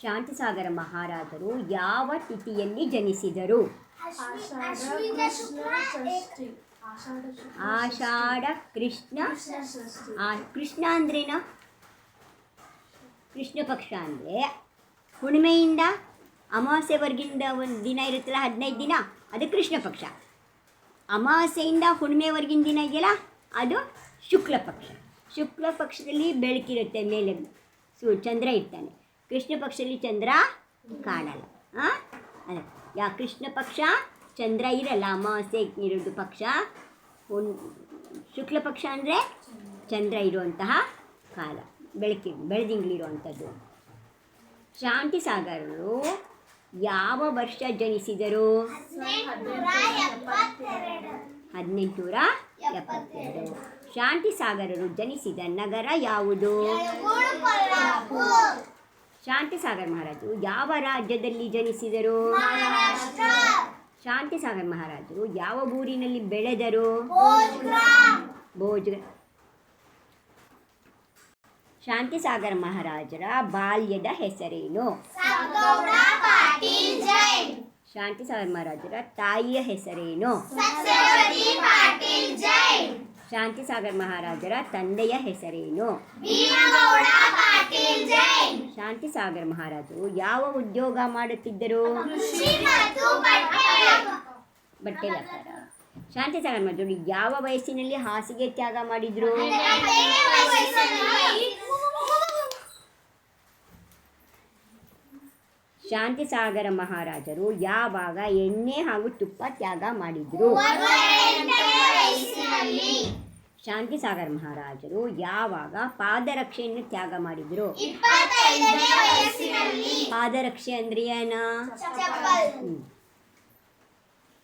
ಶಾಂತಿಸಾಗರ ಮಹಾರಾಜರು ಯಾವ ತಿಥಿಯಲ್ಲಿ ಜನಿಸಿದರು? ಆಷಾಢ ಕೃಷ್ಣ. ಕೃಷ್ಣ ಅಂದ್ರೇನು? ಕೃಷ್ಣ ಪಕ್ಷ ಅಂದರೆ ಹುಣ್ಣಿಮೆಯಿಂದ ಅಮಾವಾಸ್ಯೆವರೆಗಿಂದ ಒಂದು ದಿನ ಇರುತ್ತಲ್ಲ, 15 ದಿನ, ಅದು ಕೃಷ್ಣ ಪಕ್ಷ. ಅಮಾವಾಸ್ಯೆಯಿಂದ ಹುಣ್ಣಿಮೆವರೆಗಿನ ದಿನ ಇದೆಯಲ್ಲ, ಅದು ಶುಕ್ಲ ಪಕ್ಷ. ಶುಕ್ಲ ಪಕ್ಷದಲ್ಲಿ ಬೆಳಕಿರುತ್ತೆ, ಮೇಲೆ ಚಂದ್ರ ಇರ್ತಾನೆ. ಕೃಷ್ಣ ಪಕ್ಷದಲ್ಲಿ ಚಂದ್ರ ಕಾಣಲ್ಲ. ಅದೇ ಕೃಷ್ಣ ಪಕ್ಷ ಚಂದ್ರ ಇರಲ್ಲ, ಅಮಾವಾಸ್ಯೆ ಇರೋದು ಪಕ್ಷ. ಶುಕ್ಲ ಪಕ್ಷ ಅಂದರೆ ಚಂದ್ರ ಇರುವಂತಹ ಕಾಲ, ಬೆಳದಿಂಗಳಿರುವಂಥದ್ದು. ಶಾಂತಿಸಾಗರರು ಯಾವ ವರ್ಷ ಜನಿಸಿದರು? 1872. ಶಾಂತಿಸಾಗರರು ಜನಿಸಿದ ನಗರ ಯಾವುದು? ಶಾಂತಿಸಾಗರ ಮಹಾರಾಜರು ಯಾವ ರಾಜ್ಯದಲ್ಲಿ ಜನಿಸಿದರು? ಶಾಂತಿಸಾಗರ ಮಹಾರಾಜರು ಯಾವ ಊರಿನಲ್ಲಿ ಬೆಳೆದರು? ಭೋಜ್. ಶಾಂತಿಸಾಗರ ಮಹಾರಾಜರ ಬಾಲ್ಯದ ಹೆಸರೇನು? ಶಾಂತಿಸಾಗರ ಮಹಾರಾಜರ ತಾಯಿಯ ಹೆಸರೇನು? ಶಾಂತಿಸಾಗರ ಮಹಾರಾಜರ ತಂದೆಯ ಹೆಸರೇನು? ಶಾಂತಿಸಾಗರ ಮಹಾರಾಜರು ಯಾವ ಉದ್ಯೋಗ ಮಾಡುತ್ತಿದ್ದರು? ಬಟ್ಟೆ ವ್ಯಾಪಾರ. ಶಾಂತಿಸಾಗರ ಮಹಾರಾಜರು ಯಾವ ವಯಸ್ಸಿನಲ್ಲಿ ಹಾಸಿಗೆ ತ್ಯಾಗ ಮಾಡಿದ್ರು? ಶಾಂತಿಸಾಗರ ಮಹಾರಾಜರು ಯಾವಾಗ ಎಣ್ಣೆ ಹಾಗೂ ತುಪ್ಪ ತ್ಯಾಗ ಮಾಡಿದ್ರು? ಶಾಂತಿಸಾಗರ ಮಹಾರಾಜರು ಯಾವಾಗ ಪಾದರಕ್ಷೆಯನ್ನು ತ್ಯಾಗ ಮಾಡಿದ್ರು? ಪಾದರಕ್ಷೆ ಅಂದ್ರೆ ಏನ?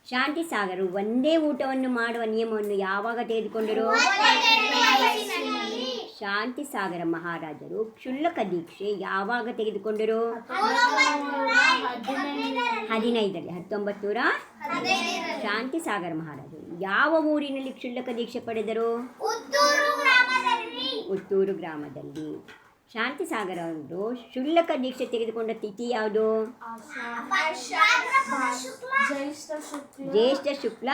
ಶಾಂತಿಸಾಗರರು ಒಂದೇ ಊಟವನ್ನು ಮಾಡುವ ನಿಯಮವನ್ನು ಯಾವಾಗ ತೆಗೆದುಕೊಂಡರು? ಶಾಂತಿಸಾಗರ ಮಹಾರಾಜರು ಕ್ಷುಲ್ಲಕ ದೀಕ್ಷೆ ಯಾವಾಗ ತೆಗೆದುಕೊಂಡರು? 1900. ಶಾಂತಿಸಾಗರ ಮಹಾರಾಜರು ಯಾವ ಊರಿನಲ್ಲಿ ಕ್ಷುಲ್ಲಕ ದೀಕ್ಷೆ ಪಡೆದರು? ಉತ್ತೂರು ಗ್ರಾಮದಲ್ಲಿ. ಶಾಂತಿಸಾಗರರು ಕ್ಷುಲ್ಲಕ ದೀಕ್ಷೆ ತೆಗೆದುಕೊಂಡ ತಿಥಿ ಯಾವುದು? ಜ್ಯೇಷ್ಠ ಶುಕ್ಲ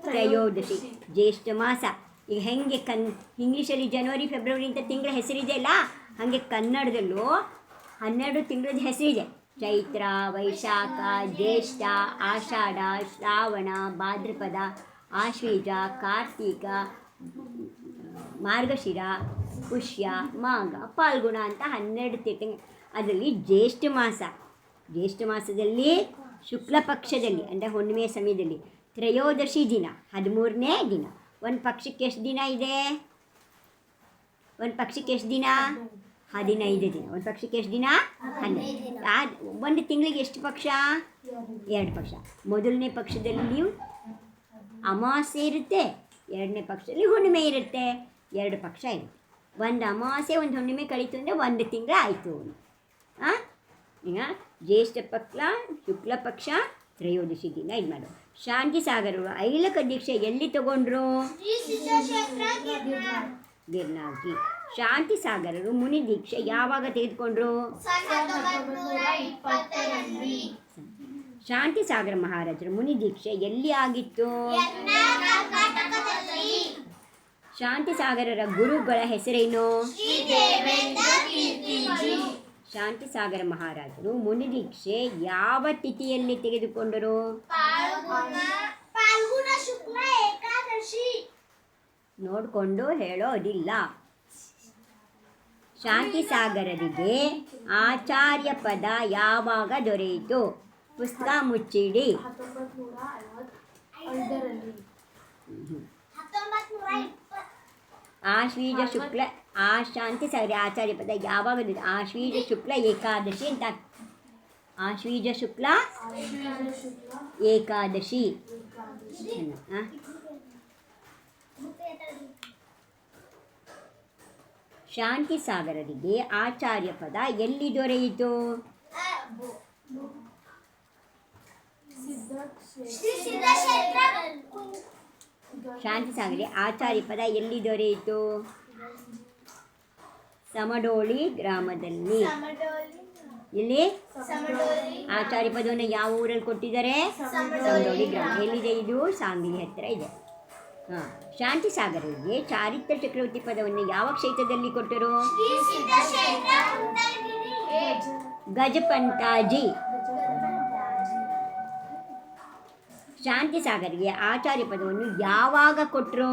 ತ್ರಯೋದಶಿ. ಜ್ಯೇಷ್ಠ ಮಾಸ. ಈಗ ಹೆಂಗೆ ಇಂಗ್ಲೀಷಲ್ಲಿ ಜನವರಿ ಫೆಬ್ರವರಿ ಅಂತ ತಿಂಗಳ ಹೆಸರಿದೆಯಲ್ಲ, ಹಾಗೆ ಕನ್ನಡದಲ್ಲೂ 12 ತಿಂಗಳದ ಹೆಸರಿದೆ. ಚೈತ್ರ, ವೈಶಾಖ, ಜ್ಯೇಷ್ಠ, ಆಷಾಢ, ಶ್ರಾವಣ, ಭಾದ್ರಪದ, ಆಶ್ವೀಜ, ಕಾರ್ತೀಕ, ಮಾರ್ಗಶಿರ, ಪುಷ್ಯ, ಮಾಘ, ಫಾಲ್ಗುಣ ಅಂತ 12 ತಿಂಗಳು. ಅದರಲ್ಲಿ ಜ್ಯೇಷ್ಠ ಮಾಸ. ಜ್ಯೇಷ್ಠ ಮಾಸದಲ್ಲಿ ಶುಕ್ಲ ಪಕ್ಷದಲ್ಲಿ ಅಂದರೆ ಹುಣ್ಣಿಮೆಯ ಸಮಯದಲ್ಲಿ ತ್ರಯೋದಶಿ ದಿನ, 13ನೇ ದಿನ. ಒಂದು ಪಕ್ಷಕ್ಕೆ ಎಷ್ಟು ದಿನ ಇದೆ? ಒಂದು ಪಕ್ಷಕ್ಕೆ ಎಷ್ಟು ದಿನ? 15 ದಿನ. ಒಂದು ಪಕ್ಷಕ್ಕೆ ಎಷ್ಟು ದಿನ? 12. ಒಂದು ತಿಂಗಳಿಗೆ ಎಷ್ಟು ಪಕ್ಷ? 2 ಪಕ್ಷ. ಮೊದಲನೇ ಪಕ್ಷದಲ್ಲಿ ಅಮಾವಾಸ್ಯೆ ಇರುತ್ತೆ, ಎರಡನೇ ಪಕ್ಷದಲ್ಲಿ ಹುಣ್ಣಿಮೆ ಇರುತ್ತೆ. 2 ಪಕ್ಷ ಇರುತ್ತೆ. ಒಂದು ಅಮಾವಾಸ್ಯೆ ಒಂದು ಹುಣ್ಣಿಮೆ ಕಳೀತು ಅಂದರೆ 1 ತಿಂಗಳು ಆಯಿತು. ಈಗ ಜ್ಯೇಷ್ಠ ಪಕ್ಷ, ಶುಕ್ಲ ಪಕ್ಷ, ತ್ರಯೋದಶಿ ದಿನ ಇದು ಮಾಡು. ಶಾಂತಿಸಾಗರರು ಐಲಕ ದೀಕ್ಷೆ ಎಲ್ಲಿ ತಗೊಂಡ್ರು? ಗಿರ್ನಾರ್ಜಿ. ಶಾಂತಿಸಾಗರರು ಮುನಿ ದೀಕ್ಷೆ ಯಾವಾಗ ತೆಗೆದುಕೊಂಡ್ರು? ಶಾಂತಿಸಾಗರ ಮಹಾರಾಜರು ಮುನಿ ದೀಕ್ಷೆ ಎಲ್ಲಿ ಆಗಿತ್ತು? ಶಾಂತಿಸಾಗರರ ಗುರುಗಳ ಹೆಸರೇನು? ಶಾಂತಿಸಾಗರ ಮಹಾರಾಜರು ಮುನಿ ದೀಕ್ಷೆ ಯಾವ ತಿಥಿಯಲ್ಲಿ ತೆಗೆದುಕೊಂಡರು? ನೋಡಿಕೊಂಡು ಹೇಳೋದಿಲ್ಲ. ಶಾಂತಿಸಾಗರರಿಗೆ ಆಚಾರ್ಯ ಪದ ಯಾವಾಗ ದೊರೆಯಿತು? ಪುಸ್ತಕ ಮುಚ್ಚಿಡಿ. ಆಶ್ವೀಜ ಶುಕ್ಲ ಶಾಂತಿಸಾಗರ ಆಚಾರ್ಯ ಪದ ಯಾವಾಗ ದೊರೆಯಿತು? ಆಶ್ವೀಜ ಶುಕ್ಲ ಏಕಾದಶಿ ಅಂತ. ಆಶ್ವೀಜ ಶುಕ್ಲ ಏಕಾದಶಿ. ಶಾಂತಿಸಾಗರರಿಗೆ ಆಚಾರ್ಯ ಪದ ಎಲ್ಲಿ ದೊರೆಯಿತು? ಶಾಂತಿಸಾಗರರಿಗೆ ಆಚಾರ್ಯ ಪದ ಎಲ್ಲಿ ದೊರೆಯಿತು? ಸಮಡೋಳಿ ಗ್ರಾಮದಲ್ಲಿ. ಇಲ್ಲಿ ಆಚಾರ್ಯ ಪದವನ್ನು ಯಾವ ಊರಲ್ಲಿ ಕೊಟ್ಟಿದ್ದಾರೆ? ಸಮಡೋಳಿ ಗ್ರಾಮ. ಎಲ್ಲಿದೆ ಇದು? ಸಾಂಗ್ಲಿ ಹತ್ತಿರ ಇದೆ. ಹಾಂ, ಶಾಂತಿ ಸಾಗರರಿಗೆ ಚಾರಿತ್ರ ಚಕ್ರವರ್ತಿ ಪದವನ್ನು ಯಾವ ಕ್ಷೇತ್ರದಲ್ಲಿ ಕೊಟ್ಟರು? ಗಜಪಂತಾಜಿ. ಶಾಂತಿ ಸಾಗರಿಗೆ ಆಚಾರ್ಯ ಪದವನ್ನು ಯಾವಾಗ ಕೊಟ್ಟರು?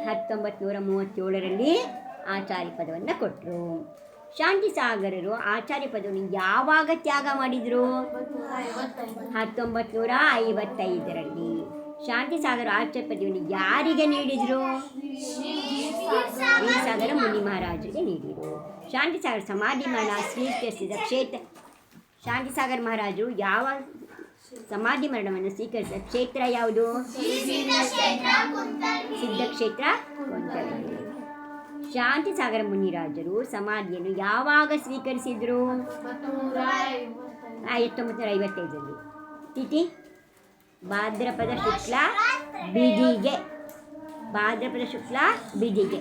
1937ರಲ್ಲಿ ಆಚಾರ್ಯ ಪದವನ್ನು ಕೊಟ್ಟರು. ಶಾಂತಿ ಸಾಗರರು ಆಚಾರ್ಯ ಪದವನ್ನು ಯಾವಾಗ ತ್ಯಾಗ ಮಾಡಿದರು? 1955ರಲ್ಲಿ. ಶಾಂತಿ ಸಾಗರ ಆಚಾರ್ಯ ಪದವನ್ನು ಯಾರಿಗೆ ನೀಡಿದರು? ಶ್ರೀಸಾಗರ ಮುನಿ ಮಹಾರಾಜರಿಗೆ ನೀಡಿದರು. ಶಾಂತಿ ಸಾಗರ ಸಮಾಧಿ ಮರಣ ಸ್ವೀಕರಿಸಿದ ಕ್ಷೇತ್ರ. ಶಾಂತಿ ಸಾಗರ ಮಹಾರಾಜರು ಯಾವ ಸಮಾಧಿ ಮರಣವನ್ನು ಸ್ವೀಕರಿಸಿದ ಕ್ಷೇತ್ರ ಯಾವುದು? ಸಿದ್ಧಕ್ಷೇತ್ರ ಕುಂತಲಗಿರಿ. ಶಾಂತಿ ಸಾಗರ ಮುನಿರಾಜರು ಸಮಾಧಿಯನ್ನು ಯಾವಾಗ ಸ್ವೀಕರಿಸಿದರು? 1955ರಲ್ಲಿ. ತಿಥಿ ಭಾದ್ರಪದ ಶುಕ್ಲ ಬಿದಿಗೆ. ಭಾದ್ರಪದ ಶುಕ್ಲ ಬಿದಿಗೆ.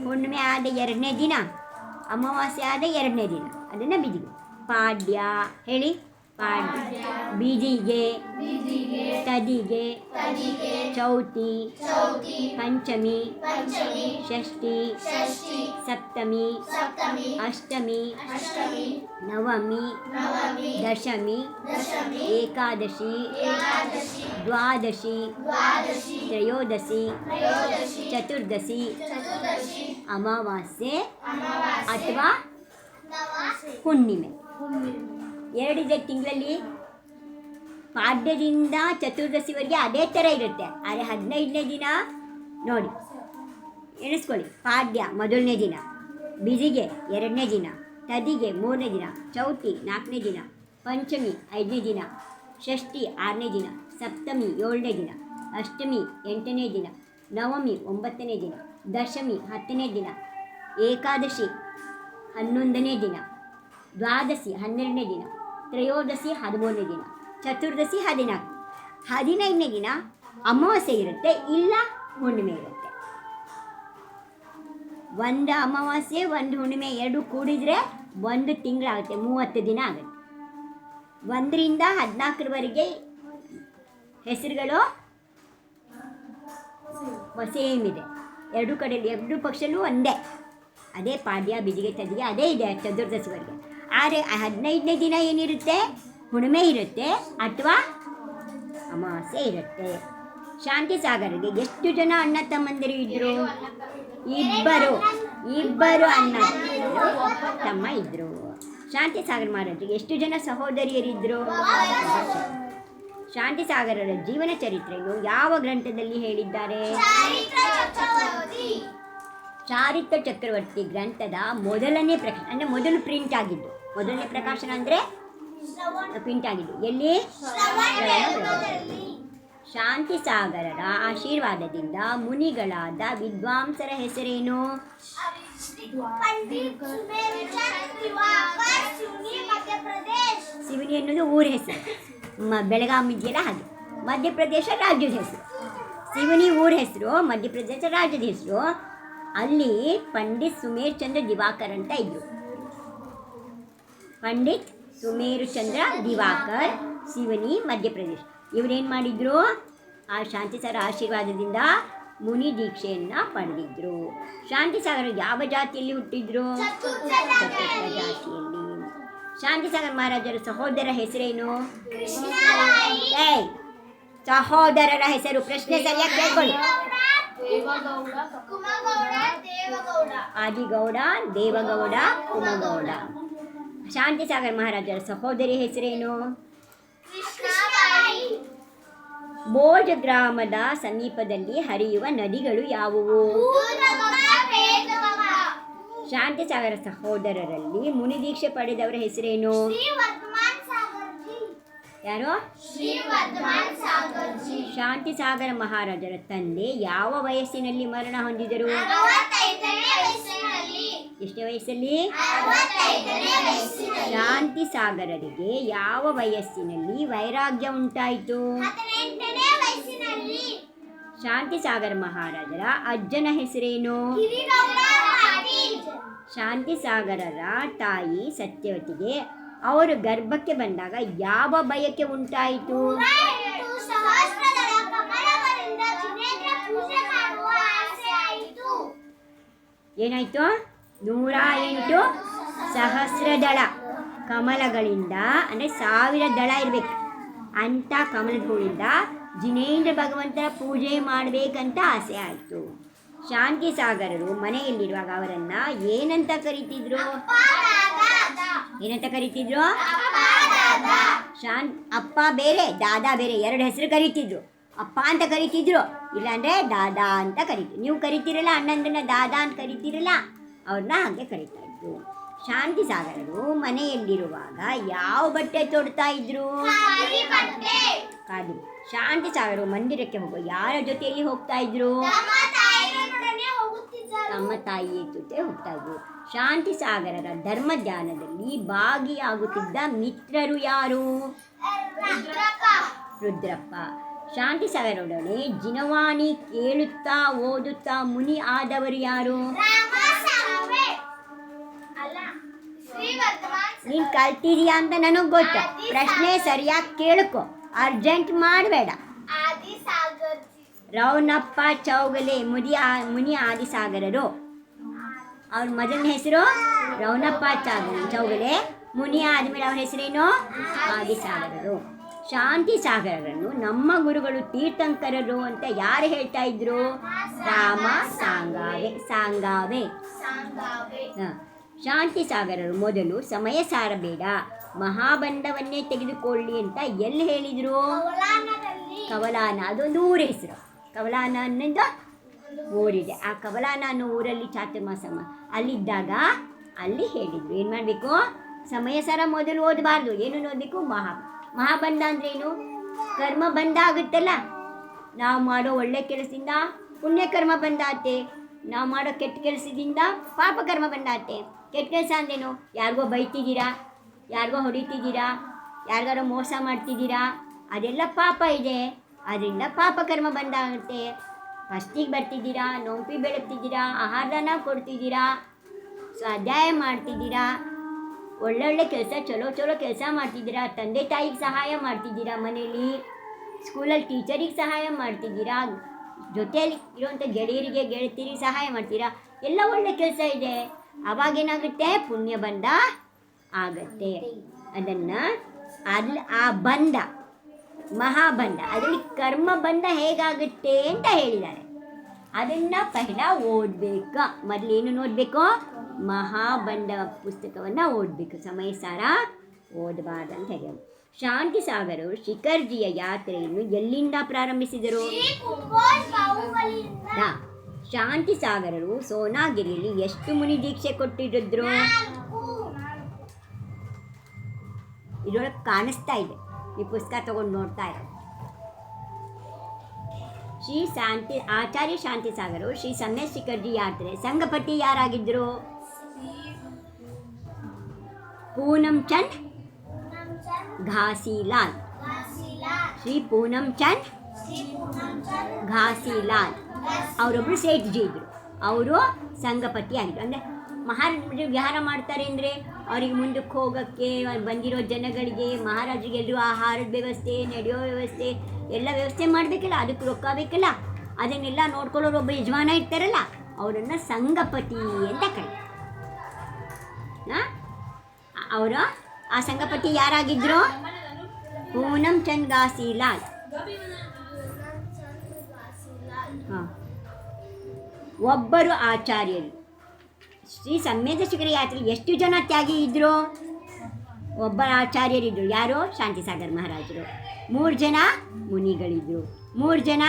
ಹುಣ್ಣಿಮೆ ಆದ 2ನೇ ದಿನ, ಅಮಾವಾಸ್ಯೆ ಆದ 2ನೇ ದಿನ, ಅದನ್ನು ಬಿದಿಗೆ. ಪಾಡ್ಯ ಹೇಳಿ. ಪಾಡ್ಯ, ಬಿದಿಗೆ, ತದಿಗೆ, ಚೌತಿ, ಪಂಚಮಿ, ಷಷ್ಠಿ, ಸಪ್ತಮಿ, ಅಷ್ಟಮಿ, ನವಮಿ, ದಶಮಿ, ಏಕಾದಶಿ, ದ್ವಾದಶಿ, ತ್ರಯೋದಶಿ, ಚತುರ್ದಶಿ, ಅಮಾವಾಸ್ಯೆ ಅಥವಾ ಹುಣ್ಣಿಮೆ. 2 ತಿಂಗಳಲ್ಲಿ ಪಾಡ್ಯದಿಂದ ಚತುರ್ದಶಿವರೆಗೆ ಅದೇ ಥರ ಇರುತ್ತೆ. ಆದರೆ 15ನೇ ದಿನ ನೋಡಿ ಎಣಿಸ್ಕೊಳ್ಳಿ. ಪಾಡ್ಯ 1ನೇ ದಿನ, ಬಿದಿಗೆ 2ನೇ ದಿನ, ತದಿಗೆ 3ನೇ ದಿನ, ಚೌತಿ 4ನೇ ದಿನ, ಪಂಚಮಿ 5ನೇ ದಿನ, ಷಷ್ಠಿ 6ನೇ ದಿನ, ಸಪ್ತಮಿ 7ನೇ ದಿನ, ಅಷ್ಟಮಿ 8ನೇ ದಿನ, ನವಮಿ 9ನೇ ದಿನ, ದಶಮಿ 10ನೇ ದಿನ, ಏಕಾದಶಿ 11ನೇ ದಿನ, ದ್ವಾದಶಿ 12ನೇ ದಿನ, ತ್ರಯೋದಶಿ 13ನೇ ದಿನ, ಚತುರ್ದಶಿ 14. 15ನೇ ದಿನ ಅಮಾವಾಸ್ಯೆ ಇರುತ್ತೆ, ಇಲ್ಲ ಹುಣ್ಣಿಮೆ ಇರುತ್ತೆ. ಒಂದು ಅಮಾವಾಸ್ಯೆ ಒಂದು ಹುಣ್ಣಿಮೆ 2 ಕೂಡಿದರೆ 1 ತಿಂಗಳಾಗುತ್ತೆ, 30 ದಿನ ಆಗುತ್ತೆ. 1ರಿಂದ 14ರವರೆಗೆ ಹೆಸರುಗಳು ಸೇಮ್ ಇದೆ. 2 ಕಡೆಯಲ್ಲಿ 2 ಪಕ್ಷಲ್ಲೂ ಒಂದೇ. ಅದೇ ಪಾಡ್ಯ, ಬಿದಿಗೆ, ತದಿಗೆ ಅದೇ ಇದೆ ಚತುರ್ದಶಿವರೆಗೆ. ಆದರೆ 15ನೇ ದಿನ ಏನಿರುತ್ತೆ? ಹುಣ್ಣಿಮೆ ಇರುತ್ತೆ ಅಥವಾ ಅಮಾವಾಸ್ಯೆ ಇರುತ್ತೆ. ಶಾಂತಿ ಸಾಗರಿಗೆ ಎಷ್ಟು ಜನ ಅಣ್ಣ ತಮ್ಮಂದಿರು ಇದ್ದರು? ಇಬ್ಬರು ಅಣ್ಣ ತಮ್ಮ ಇದ್ದರು. ಶಾಂತಿ ಸಾಗರ ಮಹಾರಾಜರಿಗೆ ಎಷ್ಟು ಜನ ಸಹೋದರಿಯರಿದ್ದರು? ಶಾಂತಿ ಸಾಗರರ ಜೀವನ ಚರಿತ್ರೆಯನ್ನು ಯಾವ ಗ್ರಂಥದಲ್ಲಿ ಹೇಳಿದ್ದಾರೆ? ಚಾರಿತ್ರ ಚಕ್ರವರ್ತಿ ಗ್ರಂಥದ ಮೊದಲನೇ ಪ್ರಕಾಶನ, ಅಂದರೆ ಮೊದಲು ಪ್ರಿಂಟ್ ಆಗಿದ್ದು. ಮೊದಲನೇ ಪ್ರಕಾಶನ ಅಂದರೆ ಪ್ರಿಂಟ್ ಆಗಿದ್ದು ಎಲ್ಲಿ? ಶಾಂತಿ ಸಾಗರರ ಆಶೀರ್ವಾದದಿಂದ ಮುನಿಗಳಾದ ವಿದ್ವಾಂಸರ ಹೆಸರೇನು? ಸಿವನಿ ಅನ್ನೋದು ಊರ ಹೆಸರು. ಬೆಳಗಾವಿ ಇದೆಯಲ್ಲ ಹಾಗೆ. ಮಧ್ಯಪ್ರದೇಶ ರಾಜ್ಯದ ಹೆಸರು. ಸಿವನಿ ಊರ ಹೆಸರು, ಮಧ್ಯಪ್ರದೇಶ ರಾಜ್ಯದ ಹೆಸರು. ಅಲ್ಲಿ ಪಂಡಿತ್ ಸುಮೇರ್ ಚಂದ್ರ ದಿವಾಕರ್ ಅಂತ ಇದ್ದರು. ಪಂಡಿತ್ ಸುಮೇರು ಚಂದ್ರ ದಿವಾಕರ್, ಸಿವನಿ, ಮಧ್ಯಪ್ರದೇಶ. ಇವರೇನು ಮಾಡಿದರು? ಆ ಶಾಂತಿ ಸಾಗರ ಆಶೀರ್ವಾದದಿಂದ ಮುನಿ ದೀಕ್ಷೆಯನ್ನು ಪಡೆದಿದ್ದರು. ಶಾಂತಿ ಸಾಗರ ಯಾವ ಜಾತಿಯಲ್ಲಿ ಹುಟ್ಟಿದ್ರು? ಚತುರ್ಥ ಜಾತಿಯಲ್ಲಿ. ಶಾಂತಿ ಸಾಗರ ಮಹಾರಾಜರ ಸಹೋದರ ಹೆಸರೇನು? ಸಹೋದರರ ಹೆಸರು ಪ್ರಶ್ನೆ ಸರಿಯಾಗಿ ಕೇಳ್ಕೊಳ್ಳಿ. ಆದಿಗೌಡ, ದೇವಗೌಡ, ಕುಮಗೌಡ. ಶಾಂತಿ ಸಾಗರ ಮಹಾರಾಜರ ಸಹೋದರಿ ಹೆಸರೇನು? ಬೋಜ ಗ್ರಾಮದ ಸಮೀಪದಲ್ಲಿ ಹರಿಯುವ ನದಿಗಳು ಯಾವುವು? ಶಾಂತಿ ಸಾಗರ ಸಹೋದರರಲ್ಲಿ ಮುನಿ ದೀಕ್ಷೆ ಪಡೆದವರ ಹೆಸರೇನು? ಯಾರು? ಶಾಂತಿ ಸಾಗರ ಮಹಾರಾಜರ ತಂದೆ ಯಾವ ವಯಸ್ಸಿನಲ್ಲಿ ಮರಣ ಹೊಂದಿದರು? ಎಷ್ಟೇ ವಯಸ್ಸಲ್ಲಿ? ಶಾಂತಿ ಸಾಗರರಿಗೆ ಯಾವ ವಯಸ್ಸಿನಲ್ಲಿ ವೈರಾಗ್ಯ ಉಂಟಾಯಿತು? ಶಾಂತಿ ಸಾಗರ ಮಹಾರಾಜರ ಅಜ್ಜನ ಹೆಸರೇನು? ಶಾಂತಿಸಾಗರರ ತಾಯಿ ಸತ್ಯವತಿಗೆ ಅವರು ಗರ್ಭಕ್ಕೆ ಬಂದಾಗ ಯಾವ ಬಯಕೆ ಉಂಟಾಯಿತು? ಏನಾಯಿತು? 108 ಸಹಸ್ರದಳ ಕಮಲಗಳಿಂದ, ಅಂದರೆ 1000 ದಳ ಇರಬೇಕು ಅಂಥ ಕಮಲದ ಹೂವಿಂದ ಜಿನೇಂದ್ರ ಭಗವಂತನ ಪೂಜೆ ಮಾಡಬೇಕಂತ ಆಸೆ ಆಯಿತು. ಶಾಂತಿಸಾಗರರು ಮನೆಯಲ್ಲಿರುವಾಗ ಅವರನ್ನು ಏನಂತ ಕರಿತಿದ್ರು? ಏನಂತ ಕರಿತಿದ್ರು? ಅಪ್ಪ ಬೇರೆ ದಾದಾ ಬೇರೆ, 2 ಹೆಸರು ಕರಿತಿದ್ರು. ಅಪ್ಪ ಅಂತ ಕರಿತಿದ್ರು, ಇಲ್ಲಾಂದರೆ ದಾದಾ ಅಂತ ಕರಿತಿದ್ರು. ನೀವು ಕರಿತೀರಲ್ಲ ಅಣ್ಣಂದನ್ನ ದಾದಾ ಅಂತ ಕರಿತೀರಲ್ಲ, ಅವ್ರನ್ನ ಹಾಗೆ ಕರಿತಾ ಇದ್ರು. ಶಾಂತಿಸಾಗರರು ಮನೆಯಲ್ಲಿರುವಾಗ ಯಾವ ಬಟ್ಟೆ ತೊಡ್ತಾ ಇದ್ರು? ಕಾದು. ಶಾಂತಿಸಾಗರರು ಮಂದಿರಕ್ಕೆ ಹೋಗೋ ಯಾರ ಜೊತೆಯಲ್ಲಿ ಹೋಗ್ತಾ ಇದ್ರು? ತಮ್ಮ ತಾಯಿಯ ಜೊತೆ ಹೋಗ್ತಾ ಇದ್ರು. ಶಾಂತಿಸಾಗರರ ಧರ್ಮ ಧ್ಯಾನದಲ್ಲಿ ಭಾಗಿಯಾಗುತ್ತಿದ್ದ ಮಿತ್ರರು ಯಾರು? ರುದ್ರಪ್ಪ. ಶಾಂತಿಸಾಗರರೊಡನೆ ಜಿನವಾಣಿ ಕೇಳುತ್ತಾ ಓದುತ್ತಾ ಮುನಿ ಆದವರು ಯಾರು? ನೀನು ಕಲ್ತಿದೀಯಾ ಅಂತ ನನಗೆ ಗೊತ್ತು. ಪ್ರಶ್ನೆ ಸರಿಯಾಗಿ ಕೇಳ್ಕೊ, ಅರ್ಜೆಂಟ್ ಮಾಡಬೇಡ. ರೌನಪ್ಪ ಚೌಗಲೆ ಮುನಿ ಆದಿಸಾಗರರು. ಅವ್ರ ಮೊದಲನೇ ಹೆಸರು ರೌನಪ್ಪ ಚೌಗಲೆ. ಮುನಿ ಆದಮೇಲೆ ಅವ್ರ ಹೆಸರೇನು? ಆದಿಸಾಗರರು. ಶಾಂತಿಸಾಗರರನ್ನು ನಮ್ಮ ಗುರುಗಳು ತೀರ್ಥಂಕರರು ಅಂತ ಯಾರು ಹೇಳ್ತಾ ಇದ್ರು? ರಾಮ ಸಾಂಗಾವೆ. ಶಾಂತಿಸಾಗರರು ಮೊದಲು ಸಮಯ ಸಾರಬೇಡ, ಮಹಾಬಂಧವನ್ನೇ ತೆಗೆದುಕೊಳ್ಳಿ ಅಂತ ಎಲ್ಲಿ ಹೇಳಿದರು? ಕವಲಾನ. ಅದೊಂದು ಊರ ಹೆಸರು. ಕವಲಾನ ಅನ್ನೋದು ಊರಿದೆ. ಆ ಕವಲಾನ ಅನ್ನೋ ಊರಲ್ಲಿ ಚಾತುರ್ಮಾಸ ಅಲ್ಲಿದ್ದಾಗ ಅಲ್ಲಿ ಹೇಳಿದರು ಏನು ಮಾಡಬೇಕು? ಸಮಯ ಸಾರ ಮೊದಲು ಓದಬಾರ್ದು. ಏನು ಓದಬೇಕು? ಮಹಾಬಂಧ ಅಂದ್ರೇನು? ಕರ್ಮ ಬಂಧ ಆಗುತ್ತಲ್ಲ. ನಾವು ಮಾಡೋ ಒಳ್ಳೆ ಕೆಲಸದಿಂದ ಪುಣ್ಯಕರ್ಮ ಬಂಧ ಆತೆ, ನಾವು ಮಾಡೋ ಕೆಟ್ಟ ಕೆಲಸದಿಂದ ಪಾಪಕರ್ಮ ಬಂಧ ಆತೆ. ಕೆಟ್ಟ ಕೆಲಸ ಅಂದ್ರೇನು? ಯಾರಿಗೋ ಬೈತಿದ್ದೀರಾ, ಯಾರಿಗೋ ಹೊಡಿತಿದ್ದೀರಾ, ಯಾರಿಗಾರೋ ಮೋಸ ಮಾಡ್ತಿದ್ದೀರಾ, ಅದೆಲ್ಲ ಪಾಪ ಇದೆ. ಅದರಿಂದ ಪಾಪಕರ್ಮ ಬಂಧ ಆಗುತ್ತೆ. ಫಸ್ಟಿಗೆ ಬರ್ತಿದ್ದೀರಾ, ನೋಂಪಿ ಬೆಳಗ್ತಿದ್ದೀರಾ, ಆಹಾರನ ಕೊಡ್ತಿದ್ದೀರಾ, ಸ್ವಾಧ್ಯಾಯ ಮಾಡ್ತಿದ್ದೀರಾ, ಒಳ್ಳೊಳ್ಳೆ ಕೆಲಸ ಚಲೋ ಕೆಲಸ ಮಾಡ್ತಿದ್ದೀರಾ, ತಂದೆ ತಾಯಿಗೆ ಸಹಾಯ ಮಾಡ್ತಿದ್ದೀರಾ, ಮನೇಲಿ ಸ್ಕೂಲಲ್ಲಿ ಟೀಚರಿಗೆ ಸಹಾಯ ಮಾಡ್ತಿದ್ದೀರಾ, ಜೊತೆಯಲ್ಲಿ ಇರುವಂಥ ಗೆಳೆಯರಿಗೆ ಗೆಳತಿಯರಿಗೆ ಸಹಾಯ ಮಾಡ್ತೀರಾ, ಎಲ್ಲ ಒಳ್ಳೆ ಕೆಲಸ ಇದೆ. ಅವಾಗೇನಾಗುತ್ತೆ? ಪುಣ್ಯ ಬಂಧ ಆಗತ್ತೆ. ಅದನ್ನು ಆ ಬಂಧ ಮಹಾಬಂಧ, ಅದರಲ್ಲಿ ಕರ್ಮ ಬಂಧ ಹೇಗಾಗುತ್ತೆ ಅಂತ ಹೇಳಿದ್ದಾರೆ. ಅದನ್ನು ಪಹಲ ಓದಬೇಕು. ಮೊದಲೇನು ಓದಬೇಕು? ಮಹಾಬಂಧ ಪುಸ್ತಕವನ್ನು ಓದಬೇಕು. ಸಮಯ ಸಾರ ಓದಬಾರ್ದಂತ ಹೇಳಿ. ಶಾಂತಿಸಾಗರರು ಶಿಖರ್ಜಿಯ ಯಾತ್ರೆಯನ್ನು ಎಲ್ಲಿಂದ ಪ್ರಾರಂಭಿಸಿದರು? ಶಾಂತಿಸಾಗರರು ಸೋನಾಗಿರಿಯಲ್ಲಿ ಎಷ್ಟು ಮುನಿ ದೀಕ್ಷೆ ಕೊಟ್ಟಿರಿದ್ರು? ಇದರೊಳಗೆ ಕಾಣಿಸ್ತಾ ಇದೆ, ಈ ಪುಸ್ತಕ ತಗೊಂಡು ನೋಡ್ತಾ ಇರೋ. ಆಚಾರ್ಯ ಶಾಂತಿಸಾಗರರು ಶ್ರೀ ಸಮ್ಯ ಶಿಖರ್ಜಿ ಯಾತ್ರೆ ಸಂಘಪತಿ ಯಾರಾಗಿದ್ದರು? ಪೂನಂ ಚಂದ್ ಘಾಸಿಲಾಲ್. ಶ್ರೀ ಪೂನಂ ಚಂದ್ ಘಾಸಿಲಾಲ್ ಅವರೊಬ್ಬರು ಸೇಠ್ಜಿ ಇದ್ದರು. ಅವರು ಸಂಘಪತಿ ಆಗಿದ್ರು. ಅಂದರೆ ಮಹಾರಾಜರು ವಿಹಾರ ಮಾಡ್ತಾರೆ ಅಂದರೆ ಅವ್ರಿಗೆ ಮುಂದಕ್ಕೆ ಹೋಗೋಕ್ಕೆ ಬಂದಿರೋ ಜನಗಳಿಗೆ ಮಹಾರಾಜರಿಗೆ ಎಲ್ಲರೂ ಆಹಾರದ ವ್ಯವಸ್ಥೆ, ನಡೆಯೋ ವ್ಯವಸ್ಥೆ ಎಲ್ಲ ವ್ಯವಸ್ಥೆ ಮಾಡಬೇಕಲ್ಲ, ಅದಕ್ಕೆ ರೊಕ್ಕ ಬೇಕಲ್ಲ, ಅದನ್ನೆಲ್ಲ ನೋಡ್ಕೊಳ್ಳೋರು ಒಬ್ಬ ಯಜಮಾನ ಇರ್ತಾರಲ್ಲ, ಅವರನ್ನು ಸಂಘಪತಿ ಅಂತ ಕರೀತಾರೆ. ಅವರು ಆ ಸಂಘಪತಿ ಯಾರಾಗಿದ್ದರು? ಪೂನಂ ಚಂದ್ ಘಾಸಿಲಾಲ್. ಒಬ್ಬರು ಆಚಾರ್ಯರು. ಶ್ರೀ ಸಮ್ಯದ ಶಿಖರ ಯಾತ್ರೆಯಲ್ಲಿ ಎಷ್ಟು ಜನ ತ್ಯಾಗಿ ಇದ್ದರು? ಒಬ್ಬ ಆಚಾರ್ಯರಿದ್ದರು. ಯಾರು? ಶಾಂತಿಸಾಗರ ಮಹಾರಾಜರು. 3 ಜನ ಮುನಿಗಳಿದ್ದರು, 3 ಜನ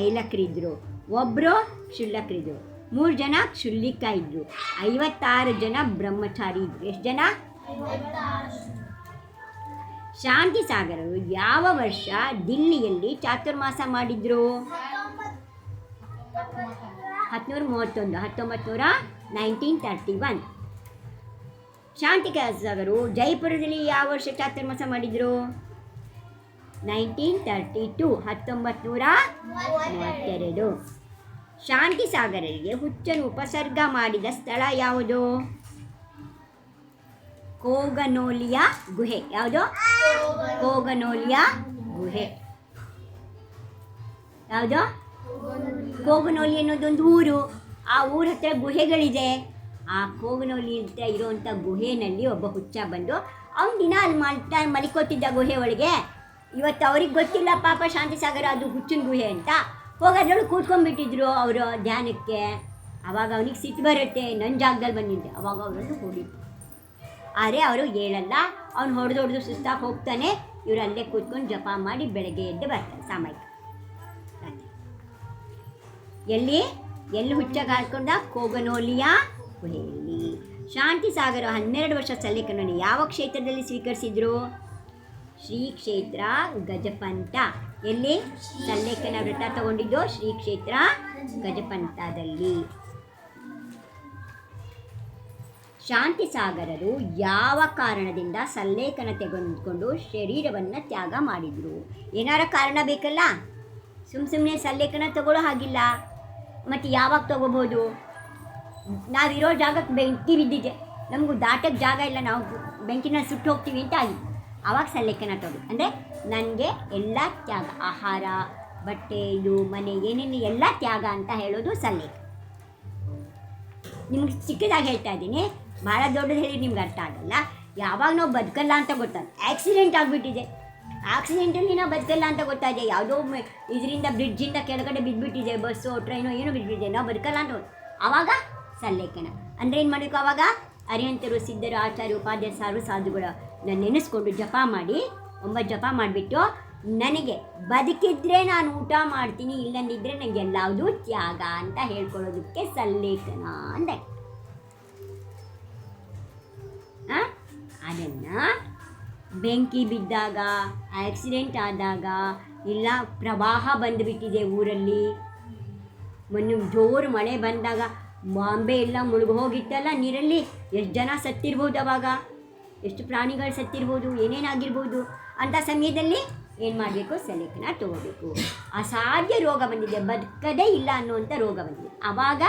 ಐಲಕರಿದ್ದರು, ಒಬ್ಬರು ಕ್ಷುಲ್ಲಕರಿದ್ದರು, 3 ಜನ ಕ್ಷುಲ್ಲಿಕ ಇದ್ದರು, 56 ಜನ ಬ್ರಹ್ಮಚಾರಿ ಇದ್ದರು. ಎಷ್ಟು ಜನ? ಶಾಂತಿಸಾಗರರು ಯಾವ ವರ್ಷ ದಿಲ್ಲಿಯಲ್ಲಿ ಚಾತುರ್ಮಾಸ ಮಾಡಿದ್ರು? 1931. ಶಾಂತಿಸಾಗರರು ಜೈಪುರದಲ್ಲಿ ಯಾವ ವರ್ಷ ಚಾತುರ್ಮಾಸ ಮಾಡಿದರು? 1932. ಶಾಂತಿ ಸಾಗರರಿಗೆ ಹುಚ್ಚನು ಉಪಸರ್ಗ ಮಾಡಿದ ಸ್ಥಳ ಯಾವುದು? ಕೋಗನೋಲಿಯ ಗುಹೆ. ಯಾವುದು? ಕೋಗನೋಲಿಯ ಗುಹೆ. ಯಾವುದು? ಕೋಗನೋಲಿ ಅನ್ನೋದೊಂದು ಊರು. ಆ ಊರ ಹತ್ರ ಗುಹೆಗಳಿದೆ. ಆ ಕೋಗನೋಲಿ ಹತ್ರ ಇರುವಂಥ ಗುಹೆಯಲ್ಲಿ ಒಬ್ಬ ಹುಚ್ಚ ಬಂದು ಅವ್ನು ದಿನ ಅಲ್ಲಿ ಮಲಿಕೋತಿದ್ದ ಗುಹೆ ಒಳಗೆ. ಇವತ್ತು ಅವ್ರಿಗೆ ಗೊತ್ತಿಲ್ಲ ಪಾಪ ಶಾಂತಿಸಾಗರ ಅದು ಹುಚ್ಚಿನ ಗುಹೆ ಅಂತ. ಹೋಗೋದ್ರೊಳಗೆ ಕೂತ್ಕೊಂಡ್ಬಿಟ್ಟಿದ್ರು ಅವರು ಧ್ಯಾನಕ್ಕೆ. ಆವಾಗ ಅವನಿಗೆ ಸಿಟ್ಟು ಬರುತ್ತೆ, ನನ್ನ ಜಾಗದಲ್ಲಿ ಬಂದಿದ್ದೆ. ಅವಾಗ ಅವರನ್ನು ಹೊಡಿತು. ಆದರೆ ಅವರು ಹೇಳಲ್ಲ. ಅವ್ನು ಹೊಡೆದು ಸುಸ್ತಾಗಿ ಹೋಗ್ತಾನೆ. ಇವರು ಅಲ್ಲೇ ಕೂತ್ಕೊಂಡು ಜಪ ಮಾಡಿ ಬೆಳಗ್ಗೆ ಎದ್ದು ಬರ್ತಾರೆ ಸಾಮಾಯಿಕ. ಎಲ್ಲಿ ಹುಚ್ಚಾಗಿ ಹಾಡ್ಕೊಂಡ? ಕೋಗನೋಲಿಯ ಗುಹೆಯಲ್ಲಿ. ಶಾಂತಿ ಸಾಗರ 12 ವರ್ಷ ಸಲ್ಲೇಖನನ್ನು ಯಾವ ಕ್ಷೇತ್ರದಲ್ಲಿ ಸ್ವೀಕರಿಸಿದ್ರು? ಶ್ರೀ ಕ್ಷೇತ್ರ ಗಜಪಂತ. ಎಲ್ಲಿ ಸಲ್ಲೇಖನ ವ್ರತ ತಗೊಂಡಿದ್ದು? ಶ್ರೀ ಕ್ಷೇತ್ರ ಗಜಪಂತದಲ್ಲಿ. ಶಾಂತಿ ಸಾಗರರು ಯಾವ ಕಾರಣದಿಂದ ಸಲ್ಲೇಖನ ತೆಗೆದುಕೊಂಡು ಶರೀರವನ್ನು ತ್ಯಾಗ ಮಾಡಿದರು? ಏನಾರ ಕಾರಣ ಬೇಕಲ್ಲ. ಸುಮ್ಮನೆ ಸಲ್ಲೇಖನ ತಗೊಳ್ಳೋ ಹಾಗಿಲ್ಲ. ಮತ್ತು ಯಾವಾಗ ತಗೋಬೋದು? ನಾವಿರೋ ಜಾಗಕ್ಕೆ ಬೆಂಕಿ ಬಿದ್ದಿದೆ, ನಮಗೂ ದಾಟಕ್ಕೆ ಜಾಗ ಇಲ್ಲ, ನಾವು ಬೆಂಕಿನ ಸುಟ್ಟು ಹೋಗ್ತೀವಿ ಅಂತ ಆಗಿ ಆವಾಗ ಸಲ್ಲೇಖನ ತಗೋ. ಅಂದರೆ ನನಗೆ ಎಲ್ಲ ತ್ಯಾಗ, ಆಹಾರ, ಬಟ್ಟೆ, ಇದು ಮನೆ, ಏನೇನು ಎಲ್ಲ ತ್ಯಾಗ ಅಂತ ಹೇಳೋದು ಸಲ್ಲೇಖ. ನಿಮ್ಗೆ ಚಿಕ್ಕದಾಗಿ ಹೇಳ್ತಾ ಇದ್ದೀನಿ, ಭಾಳ ದೊಡ್ಡದು ಹೇಳಿ ನಿಮ್ಗೆ ಅರ್ಥ ಆಗಲ್ಲ. ಯಾವಾಗ ನಾವು ಬದುಕಲ್ಲ ಅಂತ ಗೊತ್ತಾಗ, ಆಕ್ಸಿಡೆಂಟ್ ಆಗಿಬಿಟ್ಟಿದೆ, ಆಕ್ಸಿಡೆಂಟಲ್ಲಿ ನಾವು ಬದುಕಲ್ಲ ಅಂತ ಗೊತ್ತಾಗಿದೆ. ಯಾವುದೋ ಇದರಿಂದ ಬ್ರಿಡ್ಜಿಂದ ಕೆಳಗಡೆ ಬಿದ್ದುಬಿಟ್ಟಿದೆ, ಬಸ್ಸು ಟ್ರೈನು ಏನೋ ಬಿದ್ದುಬಿಟ್ಟಿದೆ, ನಾವು ಬದುಕಲ್ಲ ಅಂತ ಆವಾಗ ಸಲ್ಲೇಖನ. ಅಂದರೆ ಏನು ಮಾಡಬೇಕು? ಆವಾಗ ಅರಿಹಂತರು, ಸಿದ್ಧರು, ಆಚಾರ್ಯ, ಉಪಾಧ್ಯಾಯ, ಸಾಧುಗಳು ನಾನು ನೆನೆಸ್ಕೊಂಡು ಜಪ ಮಾಡಿ 9 ಜಪ ಮಾಡಿಬಿಟ್ಟು ನನಗೆ ಬದುಕಿದ್ರೆ ನಾನು ಊಟ ಮಾಡ್ತೀನಿ, ಇಲ್ಲಂದಿದ್ದರೆ ನನಗೆ ಎಲ್ಲಾವುದು ತ್ಯಾಗ ಅಂತ ಹೇಳ್ಕೊಳ್ಳೋದಕ್ಕೆ ಸಲ್ಲೇಖನ ಅಂದೆ. ಅದನ್ನು ಬೆಂಕಿ ಬಿದ್ದಾಗ, ಆಕ್ಸಿಡೆಂಟ್ ಆದಾಗ, ಇಲ್ಲ ಪ್ರವಾಹ ಬಂದುಬಿಟ್ಟಿದೆ ಊರಲ್ಲಿ, ಮೊನ್ನೆ ಜೋರು ಮಳೆ ಬಂದಾಗ ಬಾಂಬೆ ಎಲ್ಲ ಮುಳುಗಿ ಹೋಗಿತ್ತಲ್ಲ ನೀರಲ್ಲಿ, ಎಷ್ಟು ಜನ ಸತ್ತಿರ್ಬೋದು, ಅವಾಗ ಎಷ್ಟು ಪ್ರಾಣಿಗಳು ಸತ್ತಿರ್ಬೋದು, ಏನೇನಾಗಿರ್ಬೋದು. ಅಂಥ ಸಮಯದಲ್ಲಿ ಏನು ಮಾಡಬೇಕು? ಸಲ್ಲೇಖನ ತಗೋಬೇಕು. ಅಸಾಧ್ಯ ರೋಗ ಬಂದಿದೆ, ಬದುಕದೇ ಇಲ್ಲ ಅನ್ನುವಂಥ ರೋಗ ಬಂದಿದೆ. ಆವಾಗ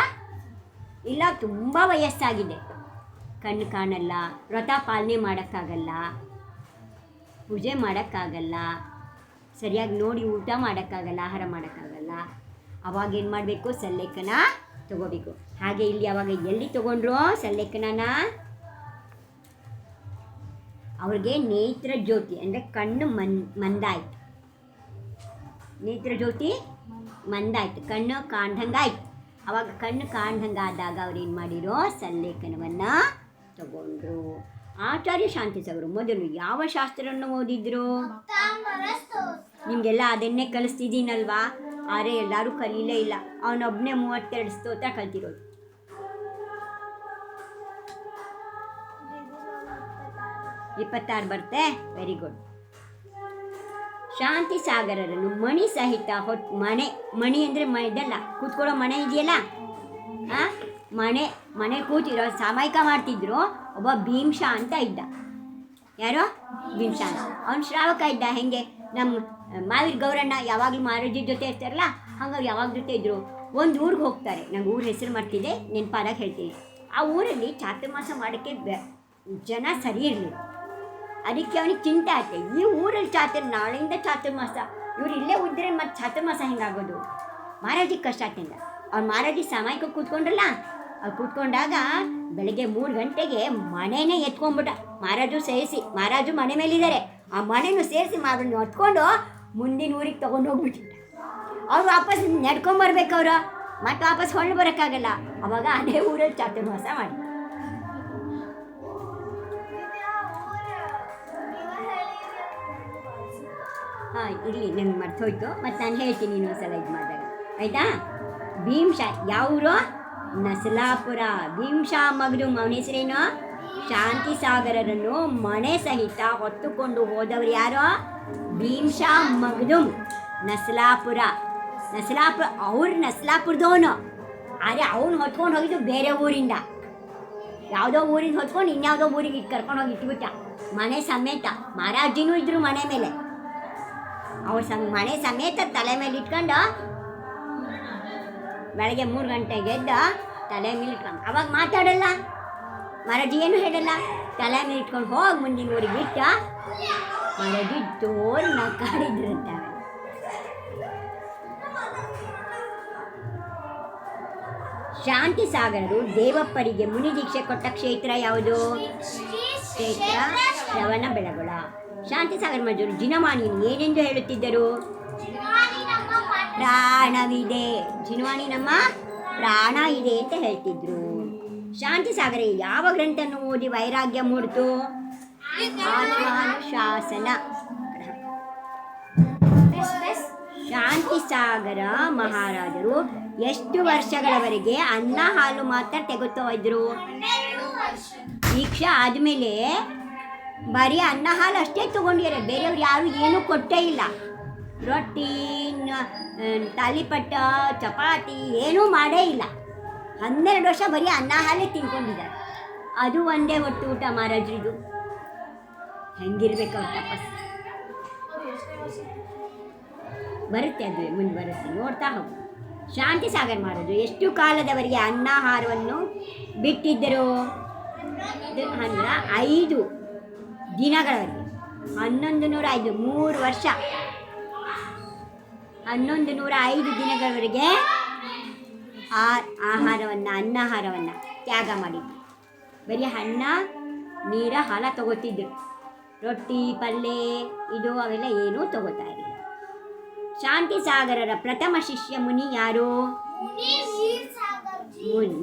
ಇಲ್ಲ ತುಂಬ ವಯಸ್ಸಾಗಿದೆ, ಕಣ್ಣು ಕಾಣಲ್ಲ, ವ್ರತ ಪಾಲನೆ ಮಾಡೋಕ್ಕಾಗಲ್ಲ, ಪೂಜೆ ಮಾಡೋಕ್ಕಾಗಲ್ಲ, ಸರಿಯಾಗಿ ನೋಡಿ ಊಟ ಮಾಡೋಕ್ಕಾಗಲ್ಲ, ಆಹಾರ ಮಾಡೋಕ್ಕಾಗಲ್ಲ. ಅವಾಗ ಏನು ಮಾಡಬೇಕು? ಸಲ್ಲೇಖನ ತಗೋಬೇಕು. ಹಾಗೆ ಇಲ್ಲಿ ಅವಾಗ ಎಲ್ಲಿ ತಗೊಂಡ್ರು ಸಲ್ಲೇಖನನ? ಅವ್ರಿಗೆ ನೇತ್ರ ಜ್ಯೋತಿ ಅಂದರೆ ಕಣ್ಣು ಮಂದಾಯ್ತು. ನೇತ್ರ ಜ್ಯೋತಿ ಮಂದಾಯ್ತು, ಕಣ್ಣು ಕಾಣ್ದಂಗಾಯ್ತು. ಅವಾಗ ಕಣ್ಣು ಕಾಣ್ದಂಗಾದಾಗ ಅವ್ರು ಏನು ಮಾಡಿರೋ? ಸಲ್ಲೇಖನವನ್ನು ತಗೊಂಡ್ರು. ಆಚಾರ್ಯ ಶಾಂತಿಸಾಗರು ಮೊದಲು ಯಾವ ಶಾಸ್ತ್ರವನ್ನು ಓದಿದ್ರು? ನಿಮಗೆಲ್ಲ ಅದನ್ನೇ ಕಲಿಸ್ತಿದ್ದೀನಲ್ವಾ. ಆದರೆ ಎಲ್ಲರೂ ಕಲೀಲೇ ಇಲ್ಲ. ಅವನೊಬ್ಬನೇ 32 ಸ್ತೋತ್ರ ಕಲ್ತಿರೋದು. ಇಪ್ಪತ್ತಾರು ಬರುತ್ತೆ. Very good. ಶಾಂತಿ ಸಾಗರರನ್ನು ಮಣಿ ಸಹಿತ ಮಣಿ ಅಂದರೆ ಇದೆಲ್ಲ ಕೂತ್ಕೊಳ್ಳೋ ಮನೆ ಇದೆಯಲ್ಲ, ಮನೆ ಕೂತಿರೋ ಸಾಮಾಯಿಕ ಮಾಡ್ತಿದ್ರು. ಒಬ್ಬ ಭೀಮ್ಷ ಅಂತ ಇದ್ದ. ಯಾರೋ ಭೀಮ್ಷ ಅಂತ. ಅವ್ನು ಶ್ರಾವಕ ಇದ್ದ. ಹೆಂಗೆ ನಮ್ಮ ಮಾವೀರ್ ಗೌರಣ್ಣ ಯಾವಾಗಲೂ ಮಹಾರಾಜರ ಜೊತೆ ಇರ್ತಾರಲ್ಲ, ಹಂಗಾಗಿ ಯಾವಾಗ ಜೊತೆ ಇದ್ದರು. ಒಂದು ಊರಿಗೆ ಹೋಗ್ತಾರೆ, ನಂಗೆ ಊರ ಹೆಸರು ಮಾಡ್ತಿದ್ದೆ, ನೆನಪಾದಾಗ ಹೇಳ್ತೀನಿ. ಆ ಊರಲ್ಲಿ ಚಾತುರ್ಮಾಸ ಮಾಡೋಕ್ಕೆ ಜನ ಸರಿ ಇರಲಿಲ್ಲ. ಅದಕ್ಕೆ ಅವನಿಗೆ ಚಿಂತೆ ಆಯ್ತು, ಈ ಊರಲ್ಲಿ ನಾಳೆಯಿಂದ ಚಾತುರ್ಮಾಸ, ಇವ್ರು ಇಲ್ಲೇ ಉದ್ದರೆ ಮತ್ತು ಚಾತುರ್ಮಾಸ ಹೆಂಗಾಗೋದು? ಮಹಾರಾಜಿಗೆ ಕಷ್ಟ ಆಗ್ತಿಲ್ಲ. ಅವ್ರು ಮಹಾರಾಜಿ ಸಾಮಾಯಿಕ ಕೂತ್ಕೊಂಡ್ರಲ್ಲ, ಅವ್ರು ಕೂತ್ಕೊಂಡಾಗ ಬೆಳಗ್ಗೆ 3 ಗಂಟೆಗೆ ಮನೆಯೇ ಎತ್ಕೊಂಡ್ಬಿಟ್ಟ. ಮಹಾರಾಜು ಮನೆ ಮೇಲಿದ್ದಾರೆ, ಆ ಮನೆಯೂ ಸೇರಿಸಿ ಮಾರನ್ನು ಹೊತ್ಕೊಂಡು ಮುಂದಿನ ಊರಿಗೆ ತೊಗೊಂಡೋಗ್ಬಿಟ್ಟಿದ್ದ. ಅವ್ರು ವಾಪಸ್ ನಡ್ಕೊಂಬರ್ಬೇಕು. ಅವರು ಮತ್ತೆ ವಾಪಸ್ ಹೊಳ್ಳು ಬರೋಕ್ಕಾಗಲ್ಲ. ಅವಾಗ ಅದೇ ಊರಲ್ಲಿ ಚಾತುರ್ಮಾಸ ಮಾಡಿ. ಇರಲಿ, ನಂಗೆ ಮರ್ತೋಯ್ತು, ಮತ್ತು ನಾನು ಹೇಳ್ತೀನಿ ಇನ್ನೊಂದ್ಸಲ ಇದು ಮಾಡಿದಾಗ, ಆಯಿತಾ? ಭೀಮ್ಷ ಯಾವೂರು? ನಸಲಾಪುರ. ಭೀಮ್ಷ ಮಗದುಮ್, ಅವನ ಹೆಸರೇನು? ಶಾಂತಿ ಸಾಗರರನ್ನು ಮನೆ ಸಹಿತ ಹೊತ್ತುಕೊಂಡು ಹೋದವರು ಯಾರೋ? ಭೀಮ್ಷ ಮಗದುಮ್, ನಸಲಾಪುರ. ಅವ್ರು ನಸಲಾಪುರದವನು. ಆದರೆ ಅವನು ಹೊತ್ಕೊಂಡು ಹೋಗಿದ್ದು ಬೇರೆ ಊರಿಂದ, ಯಾವುದೋ ಊರಿಗೆ ಹೊತ್ಕೊಂಡು ಇನ್ಯಾವುದೋ ಊರಿಗೆ ಕರ್ಕೊಂಡು ಹೋಗಿ ಇಟ್ಬಿಟ್ಟ, ಮನೆ ಸಮೇತ. ಮಹಾರಾಜಿನೂ ಇದ್ದರು ಮನೆ ಮೇಲೆ. ಅವ್ರ ಮನೆ ಸಮೇತ ತಲೆ ಮೇಲೆ ಇಟ್ಕೊಂಡು ಬೆಳಗ್ಗೆ 3 ಗಂಟೆಗೆ ಎದ್ದ ತಲೆ ಮೇಲೆ ಇಟ್ಕೊಂಡು ಅವಾಗ ಮಾತಾಡಲ್ಲ, ಮಹಾರಾಜಿ ಏನು ಹೇಳಲ್ಲ, ತಲೆ ಮೇಲೆ ಇಟ್ಕೊಂಡು ಹೋಗಿ ಮುಂದಿನ ಊರಿಗೆ ಬಿಟ್ಟ ಮಹಾರಾಜಿ ಜೋರು ನಗಾಡಿದ್ರಂತೆ. ಶಾಂತಿ ಸಾಗರರು ದೇವಪ್ಪರಿಗೆ ಮುನಿ ದೀಕ್ಷೆ ಕೊಟ್ಟ ಕ್ಷೇತ್ರ ಯಾವುದು? ಕ್ಷೇತ್ರ ಶ್ರವಣ ಬೆಳಗೊಳ. ಶಾಂತಿ ಸಾಗರ ಮಜೂರು ಜಿನವಾಣಿಯನ್ನು ಏನೆಂದು ಹೇಳುತ್ತಿದ್ದರು? ಪ್ರಾಣವಿದೆ, ಜಿನವಾಣಿ ನಮ್ಮ ಪ್ರಾಣ ಇದೆ ಅಂತ ಹೇಳ್ತಿದ್ರು. ಶಾಂತಿ ಸಾಗರ ಯಾವ ಗ್ರಂಥವನ್ನು ಓದಿ ವೈರಾಗ್ಯ ಮೂಡಿತು? ಆತ್ಮಾನುಶಾಸನ. ಶಾಂತಿ ಸಾಗರ ಮಹಾರಾಜರು ಎಷ್ಟು ವರ್ಷಗಳವರೆಗೆ ಅನ್ನ ಹಾಲು ಮಾತ್ರ ತೆಗೆದುತ್ತಾ ಇದ್ರು? ದೀಕ್ಷೆ ಆದಮೇಲೆ ಬರೀ ಅನ್ನ ಹಾಲು ಅಷ್ಟೇ ತೊಗೊಂಡಿದ್ದಾರೆ, ಬೇರೆಯವ್ರು ಯಾರು ಏನೂ ಕೊಟ್ಟೇ ಇಲ್ಲ. ರೊಟ್ಟಿ, ತಾಲಿಪಟ್ಟ, ಚಪಾತಿ ಏನೂ ಮಾಡೇ ಇಲ್ಲ. 12 ವರ್ಷ ಬರೀ ಅನ್ನ ಹಾಲೇ ತಿನ್ಕೊಂಡಿದ್ದಾರೆ. ಅದು ಒಂದೇ ಹೊತ್ತು ಊಟ ಮಹಾರಾಜರಿದು. ಹೆಂಗಿರ್ಬೇಕು ಅವ್ರ ತಪಸ್ಸು. ಬರುತ್ತೆ, ಅದು ಮುಂದೆ ಬರುತ್ತೆ, ನೋಡ್ತಾ ಹೋಗು. ಶಾಂತಿ ಸಾಗರ್ ಮಹಾರಾಜರು ಎಷ್ಟು ಕಾಲದವರೆಗೆ ಅನ್ನಾಹಾರವನ್ನು ಬಿಟ್ಟಿದ್ದರು? 5 ದಿನಗಳವರೆಗೆ. 1105 3 ವರ್ಷ 1105 ದಿನಗಳವರೆಗೆ ಅನ್ನಾಹಾರವನ್ನು ತ್ಯಾಗ ಮಾಡಿದ್ರು. ಬರೀ ಹಣ್ಣ ನೀರ ಹಾಲ ತಗೋತಿದ್ರು, ರೊಟ್ಟಿ ಪಲ್ಯ ಇದು ಅವೆಲ್ಲ ಏನೂ ತಗೋತಾ ಇರಲಿಲ್ಲ. ಶಾಂತಿ ಸಾಗರರ ಪ್ರಥಮ ಶಿಷ್ಯ ಮುನಿ ಯಾರು?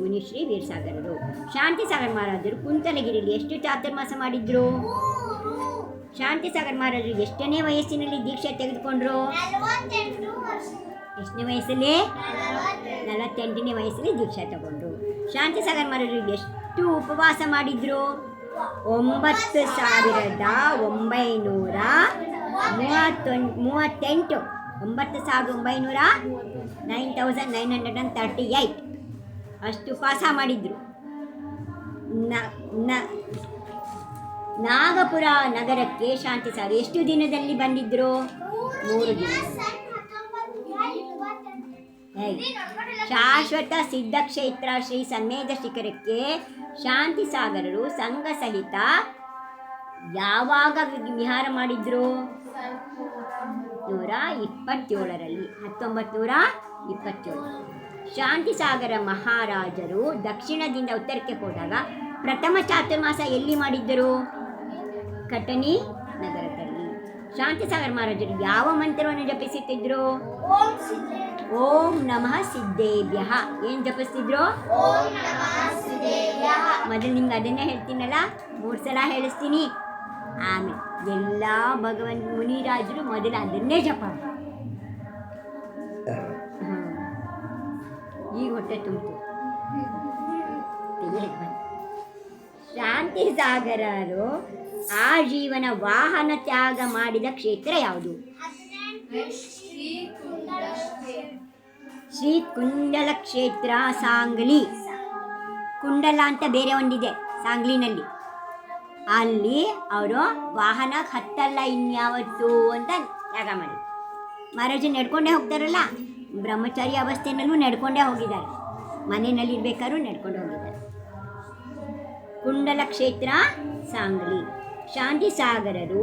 ಮುನಿ ಶ್ರೀ ವೀರಸಾಗರರು. ಶಾಂತಿ ಸಾಗರ ಮಹಾರಾಜರು ಕುಂತಲಗಿರಿಯಲ್ಲಿ ಎಷ್ಟು ಚಾತುರ್ಮಾಸ ಮಾಡಿದ್ರು? ಶಾಂತಿ ಸಾಗರ ಮಹಾರಾಜರು ಎಷ್ಟನೇ ವಯಸ್ಸಿನಲ್ಲಿ ದೀಕ್ಷೆ ತೆಗೆದುಕೊಂಡ್ರು? ಎಷ್ಟನೇ ವಯಸ್ಸಲ್ಲಿ? 48ನೇ ವಯಸ್ಸಲ್ಲಿ ದೀಕ್ಷೆ ತಗೊಂಡ್ರು. ಶಾಂತಿ ಸಾಗರ ಮಹಾರಾಜರು ಎಷ್ಟು ಉಪವಾಸ ಮಾಡಿದ್ರು? 9,938 9,938 ಅಷ್ಟು ಉಪವಾಸ ಮಾಡಿದ್ರು. ನಾಗಪುರ ನಗರಕ್ಕೆ ಶಾಂತಿ ಸಾಗರ ಎಷ್ಟು ದಿನದಲ್ಲಿ ಬಂದಿದ್ರು? 3 ದಿನ. ಶಾಶ್ವತ ಸಿದ್ಧಕ್ಷೇತ್ರ ಶ್ರೀ ಸನ್ಮೇಧ ಶಿಖರಕ್ಕೆ ಶಾಂತಿ ಸಾಗರರು ಸಂಘ ಸಹಿತ ಯಾವಾಗ ವಿಹಾರ ಮಾಡಿದ್ರು? 1927ರಲ್ಲಿ. 1927. ಶಾಂತಿ ಸಾಗರ ಮಹಾರಾಜರು ದಕ್ಷಿಣದಿಂದ ಉತ್ತರಕ್ಕೆ ಹೋದಾಗ ಪ್ರಥಮ ಚಾತುರ್ಮಾಸ ಎಲ್ಲಿ ಮಾಡಿದ್ದರು? ಕಟನಿ ನಗರದಲ್ಲಿ. ಶಾಂತಿ ಸಾಗರ ಮಹಾರಾಜರು ಯಾವ ಮಂತ್ರವನ್ನು ಜಪಿಸುತ್ತಿದ್ರು? ಓಂ ನಮಃ ಸಿದ್ದೇಭ್ಯಃ. ಏನು ಜಪಿಸ್ತಿದ್ರು? ಮೊದಲು ನಿಮ್ಗೆ ಅದನ್ನೇ ಹೇಳ್ತೀನಲ್ಲ, 3 ಸಲ ಹೇಳಿಸ್ತೀನಿ. ಆಮೇಲೆ ಎಲ್ಲ ಭಗವಂತ ಮುನಿರಾಜರು ಮೊದಲು ಅದನ್ನೇ ಜಪ. ಈಗ ಹೊಟ್ಟೆ ತುಂಬಿತು. ಶಾಂತಿ ಸಾಗರರು ಆಜೀವನ ವಾಹನ ತ್ಯಾಗ ಮಾಡಿದ ಕ್ಷೇತ್ರ ಯಾವುದು? ಶ್ರೀ ಕುಂಡಲ ಕ್ಷೇತ್ರ, ಸಾಂಗ್ಲಿ. ಕುಂಡಲ ಅಂತ ಬೇರೆ ಒಂದಿದೆ ಸಾಂಗ್ಲಿನಲ್ಲಿ. ಅಲ್ಲಿ ಅವರು ವಾಹನ ಹತ್ತಲ್ಲ ಇನ್ಯಾವತ್ತು ಅಂತ ತ್ಯಾಗ ಮಾಡಿ. ಮಹಾರಾಜರು ನಡ್ಕೊಂಡೇ ಹೋಗ್ತಾರಲ್ಲ, ಬ್ರಹ್ಮಚಾರಿ ಅವಸ್ಥೆಯಲ್ಲೂ ನಡ್ಕೊಂಡೇ ಹೋಗಿದ್ದಾರೆ, ಮನೆಯಲ್ಲಿ ಇರಬೇಕಾದ್ರೂ ನಡ್ಕೊಂಡು ಹೋಗಿದ್ದಾರೆ. ಕುಂಡಲ ಕ್ಷೇತ್ರ, ಸಾಂಗ್ಲಿ. ಶಾಂತಿ ಸಾಗರರು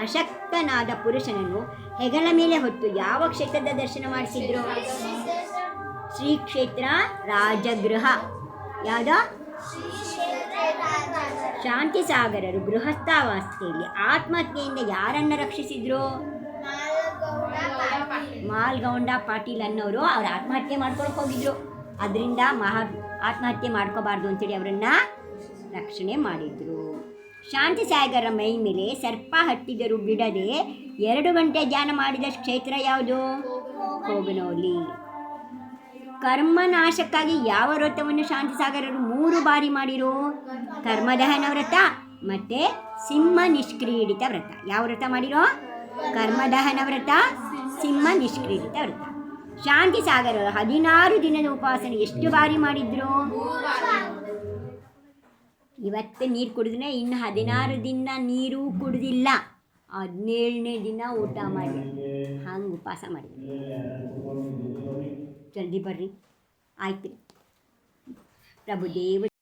ಅಶಕ್ತನಾದ ಪುರುಷನನ್ನು ಹೆಗಲ ಮೇಲೆ ಹೊತ್ತು ಯಾವ ಕ್ಷೇತ್ರದ ದರ್ಶನ ಮಾಡಿಸಿದ್ರು? ಶ್ರೀ ಕ್ಷೇತ್ರ ರಾಜಗೃಹ. ಯಾವುದು? ಶಾಂತಿ ಸಾಗರರು ಗೃಹಸ್ಥಾವಸ್ಥೆಯಲ್ಲಿ ಆತ್ಮಹತ್ಯೆಯಿಂದ ಯಾರನ್ನು ರಕ್ಷಿಸಿದ್ರು? ಮಾಲ್ಗೌಂಡ ಪಾಟೀಲ್ ಅನ್ನೋರು. ಅವ್ರು ಆತ್ಮಹತ್ಯೆ ಮಾಡ್ಕೊಳಕ್ಕೆ ಹೋಗಿದ್ರು, ಅದರಿಂದ ಆತ್ಮಹತ್ಯೆ ಮಾಡ್ಕೋಬಾರ್ದು ಅಂತೇಳಿ ಅವರನ್ನು ರಕ್ಷಣೆ ಮಾಡಿದ್ರು. ಶಾಂತಿ ಸಾಗರ ಮೈ ಮೇಲೆ ಸರ್ಪ ಹತ್ತಿದರೂ ಬಿಡದೆ 2 ಗಂಟೆ ಧ್ಯಾನ ಮಾಡಿದ ಕ್ಷೇತ್ರ ಯಾವುದು? ಕೋಗನೋಲಿ. ಕರ್ಮನಾಶಕ್ಕಾಗಿ ಯಾವ ವ್ರತವನ್ನು ಶಾಂತಿ ಸಾಗರರು 3 ಬಾರಿ ಮಾಡಿರು? ಕರ್ಮದಹನ ವ್ರತ ಮತ್ತು ಸಿಂಹ ನಿಷ್ಕ್ರೀಡಿತ ವ್ರತ. ಯಾವ ವ್ರತ ಮಾಡಿರೋ? ಕರ್ಮದಹನ ವ್ರತ, ಸಿಂಹ ನಿಷ್ಕ್ರೀಡಿತ ವ್ರತ. ಶಾಂತಿ ಸಾಗರರು 16 ದಿನದ ಉಪವಾಸನೆ ಎಷ್ಟು ಬಾರಿ ಮಾಡಿದ್ರು? ಇವತ್ತು ನೀರು ಕುಡಿದ್ರೆ ಇನ್ನು 16 ದಿನ ನೀರು ಕುಡಿದಿಲ್ಲ, 17ನೇ ದಿನ ಊಟ ಮಾಡಿ ಹಂಗೆ ಉಪವಾಸ ಮಾಡಿದ್ರು. ಜಲ್ದಿ ಬರ್ರಿ. ಆಯ್ತು ರೀ ಪ್ರಭುದೇವ